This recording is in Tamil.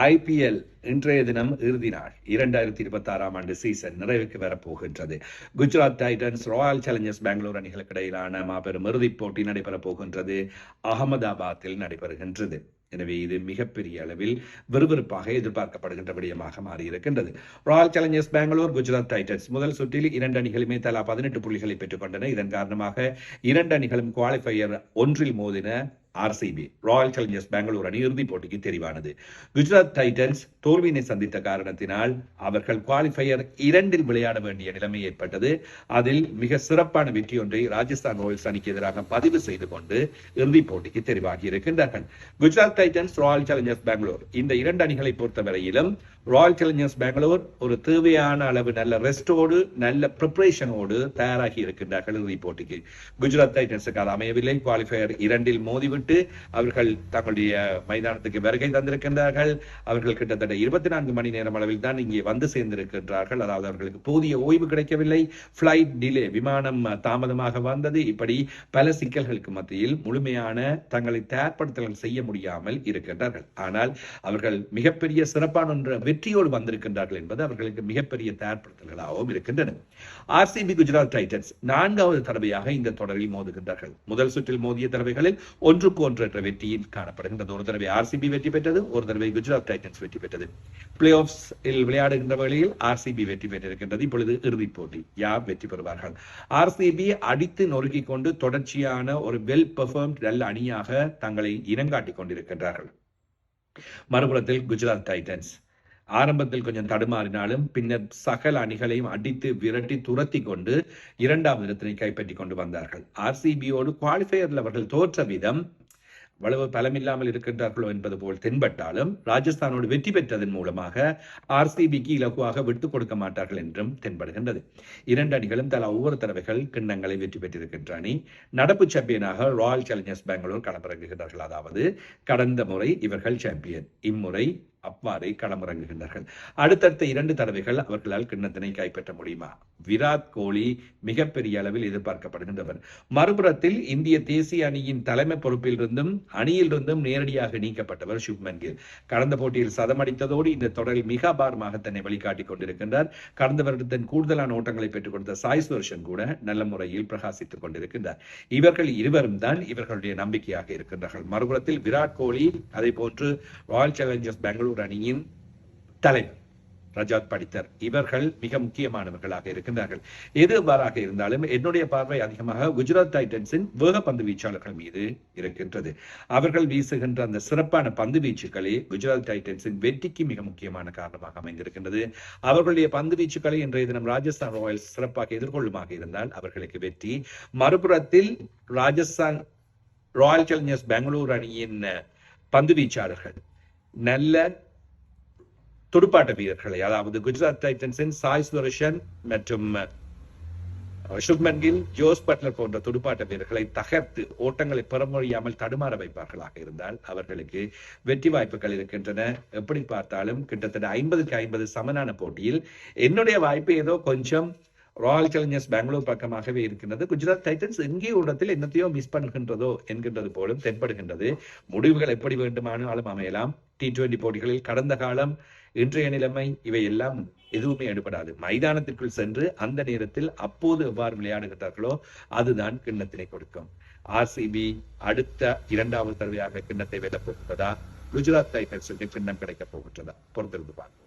IPL இன்றைய தினம் இறுதி நாள். 2026ஆம் ஆண்டு சீசன் நிறைவுக்கு வரப்போகின்றது. Gujarat Titans Royal Challengers Bangalore அணிகளுக்கு இடையிலான மாபெரும் இறுதிப் போட்டி நடைபெறப் போகின்றது. அகமதாபாத்தில் நடைபெறுகின்றது. எனவே இது மிகப்பெரிய அளவில் விறுவிறுப்பாக எதிர்பார்க்கப்படுகின்ற விடயமாக மாறியிருக்கின்றது. Royal Challengers Bangalore Gujarat Titans முதல் சுற்றில் 2 அணிகளுமே தலா 18 புள்ளிகளை பெற்றுக் கொண்டன. இதன் காரணமாக 2 அணிகளும் குவாலிஃபையர் ஒன்றில் மோதின. RCB ராயல் சேலஞ்சர்ஸ் பெங்களூர் அணி இறுதிப் போட்டிக்கு தெரிவானது. குஜராத் டைட்டன்ஸ் தோல்வியினை சந்தித்த காரணத்தினால் அவர்கள் குவாலிஃபையர் 2இல் விளையாட வேண்டிய நிலைமை ஏற்பட்டது. அதில் மிக சிறப்பான வெற்றி ஒன்றை ராஜஸ்தான் ராயல்ஸ் அணிக்கு எதிராக பதிவு செய்து கொண்டு இறுதிப் போட்டிக்கு தெரிவாகி இருக்கின்றார்கள். Gujarat Titans Royal Challengers Bangalore இந்த 2 அணிகளை பொறுத்தவரையிலும் ராயல் சேலஞ்சர்ஸ் பெங்களூர் ஒரு தேவையான அளவு நல்ல ரெஸ்டோடு நல்ல ப்ரிப்பரேஷனோடு தயாராகி இருக்கின்றார்கள் இறுதிப் போட்டிக்கு. குஜராத் டைட்டன்ஸுக்கு அது அமையவில்லை. குவாலிஃபையர் 2இல் மோதிவிட்டு அவர்கள் தங்களுடைய மைதானத்துக்கு வருகை தந்திருக்கின்றார்கள். அவர்கள் கிட்டத்தட்ட 24 மணி நேரம் அளவில் தான் இங்கே வந்து சேர்ந்திருக்கின்றார்கள். அதாவது அவர்களுக்கு போதிய ஓய்வு கிடைக்கவில்லை. பிளைட் டிலே, விமானம் தாமதமாக வந்தது. இப்படி பல சிக்கல்களுக்கு மத்தியில் முழுமையான தங்களை தயார்படுத்தல் செய்ய முடியாமல் இருக்கின்றார்கள். ஆனால் அவர்கள் மிகப்பெரிய சிறப்பான வெற்றியோடு வந்திருக்கின்றார்கள் என்பது அவர்களுக்கு மிகப்பெரிய தயார்படுத்தல்களாகவும் இருக்கின்றன. RCB குஜராத் டைட்டன்ஸ் 4வது தடவையாக இந்த தொடரில் மோதுகின்றார்கள். முதல் சுற்றில் மோதிய தடவைகளில் 1-1 என்ற வெற்றியில் காணப்படுகின்றது. ஒரு தடவை RCB வெற்றி பெற்றது, ஒரு தடவை குஜராத் டைட்டன்ஸ் வெற்றி பெற்றது. பிளே ஆஃப்ஸ் விளையாடுகின்ற வகையில் RCB வெற்றி பெற்றிருக்கின்றது. இப்பொழுது இறுதிப் போட்டி யார் வெற்றி பெறுவார்கள்? RCB அடித்து நொறுக்கிக் கொண்டு தொடர்ச்சியான ஒரு வெல் பெர்ஃபார்ம்ட் நல்ல அணியாக தங்களை இனங்காட்டிக் கொண்டிருக்கின்றார்கள். மறுபுறத்தில் குஜராத் டைட்டன்ஸ் ஆரம்பத்தில் கொஞ்சம் தடுமாறினாலும் பின்னர் சகல அணிகளையும் அடித்து விரட்டி துரத்தி கொண்டு 2வது இடத்தினை கைப்பற்றி கொண்டு வந்தார்கள். RCBயோடு குவாலிஃபையரில் அவர்கள் தோற்ற விதம் அவ்வளவு பலமில்லாமல் இருக்கின்றார்களோ என்பது போல் தென்பட்டாலும் ராஜஸ்தானோடு வெற்றி பெற்றதன் மூலமாக RCBக்கு இலகுவாக விட்டுக் கொடுக்க மாட்டார்கள் என்றும் தென்படுகின்றது. 2 அணிகளும் தலா ஒவ்வொரு தடவைகள் கிண்ணங்களை வெற்றி பெற்றிருக்கின்ற அணி. நடப்பு சாம்பியனாக ராயல் சேலஞ்சர்ஸ் பெங்களூர் களமிறங்குகின்றார்கள். அதாவது கடந்த முறை இவர்கள் சாம்பியன், இம்முறை அவ்வாறே களமிறங்குகின்றார்கள். அடுத்தடுத்த 2 தடவைகள் அவர்களால் கிண்ணத்தினை கைப்பற்ற முடியுமா? விராட் கோலி மிகப்பெரிய அளவில் எதிர்பார்க்கப்படுகின்றவர். மறுபுறத்தில் இந்திய தேசிய அணியின் தலைமை பொறுப்பில் இருந்தும் அணியிலிருந்தும் நேரடியாக நீக்கப்பட்டவர் சுப்மன் கில். கடந்த போட்டியில் சதமடித்ததோடு இந்த தொடரில் மிக அபாரமாக தன்னை வழிகாட்டிக் கொண்டிருக்கின்றார். கடந்த வருடத்தின் கூடுதலான ஓட்டங்களை பெற்றுக் கொடுத்த சாய் சுதர்ஷன் கூட நல்ல முறையில் பிரகாசித்துக் கொண்டிருக்கின்றார். இவர்கள் இருவரும் தான் இவர்களுடைய நம்பிக்கையாக இருக்கின்றார்கள். மறுபுறத்தில் விராட் கோலி, அதே போன்று ராயல் சேலஞ்சர்ஸ் பெங்களூர் அணியின் தலைவர் ரஜாத் படித்தர், இவர்கள் மிக முக்கியமானவர்களாக இருக்கின்றார்கள். எதுவாறாக இருந்தாலும் என்னுடைய பார்வை அதிகமாக குஜராத் டைட்டன்ஸின் வேக பந்து வீச்சாளர்கள் மீது இருக்கின்றது. அவர்கள் வீசுகின்ற அந்த சிறப்பான பந்து வீச்சுக்களே குஜராத் டைட்டன்ஸின் வெற்றிக்கு மிக முக்கியமான காரணமாக அமைந்திருக்கின்றது. அவர்களுடைய பந்து வீச்சுக்களை இன்றைய தினம் ராஜஸ்தான் ராயல்ஸ் சிறப்பாக எதிர்கொள்ளுமாக இருந்தால் அவர்களுக்கு வெற்றி. மறுபுறத்தில் ராஜஸ்தான் ராயல் சேலஞ்சர்ஸ் பெங்களூர் அணியின் பந்து வீச்சாளர்கள் நல்ல துடுப்பாட்ட வீரர்களை, அதாவது குஜராத் டைட்டன்ஸின் சாய் சுதர்ஷன் மற்றும் சுப்மன் கில், ஜோஸ் பட்லர் போன்ற துடுப்பாட்ட வீரர்களை தகர்த்து ஓட்டங்களை பெற முடியாமல் தடுமாற வைப்பார்களாக இருந்தால் அவர்களுக்கு வெற்றி வாய்ப்புகள் இருக்கின்றன. எப்படி பார்த்தாலும் கிட்டத்தட்ட 50க்கு 50 சமனான போட்டியில் என்னுடைய வாய்ப்பு ஏதோ கொஞ்சம் ராயல் சேலஞ்சர்ஸ் பெங்களூர் பக்கமாகவே இருக்கின்றது. குஜராத் டைட்டன்ஸ் எங்கே இடத்தில் என்னத்தையோ மிஸ் பண்ணுகின்றதோ என்கின்றது போலும் தென்படுகின்றது. முடிவுகள் எப்படி வேண்டுமானாலும் அமையலாம். T20 போட்டிகளில் கடந்த காலம், இன்றைய நிலைமை இவையெல்லாம் எதுவுமே எடுபடாது. மைதானத்திற்குள் சென்று அந்த நேரத்தில் அப்போது எவ்வாறு விளையாடுகிறார்களோ அதுதான் கிண்ணத்தினை கொடுக்கும். RCB அடுத்த 2வது தடவையாக கிண்ணத்தை வெல்லப் போகின்றதா? குஜராத் டைட்டன்ஸுக்கு கிண்ணம் கிடைக்கப் போகின்றதா? பொறுத்திருந்து பார்ப்போம்.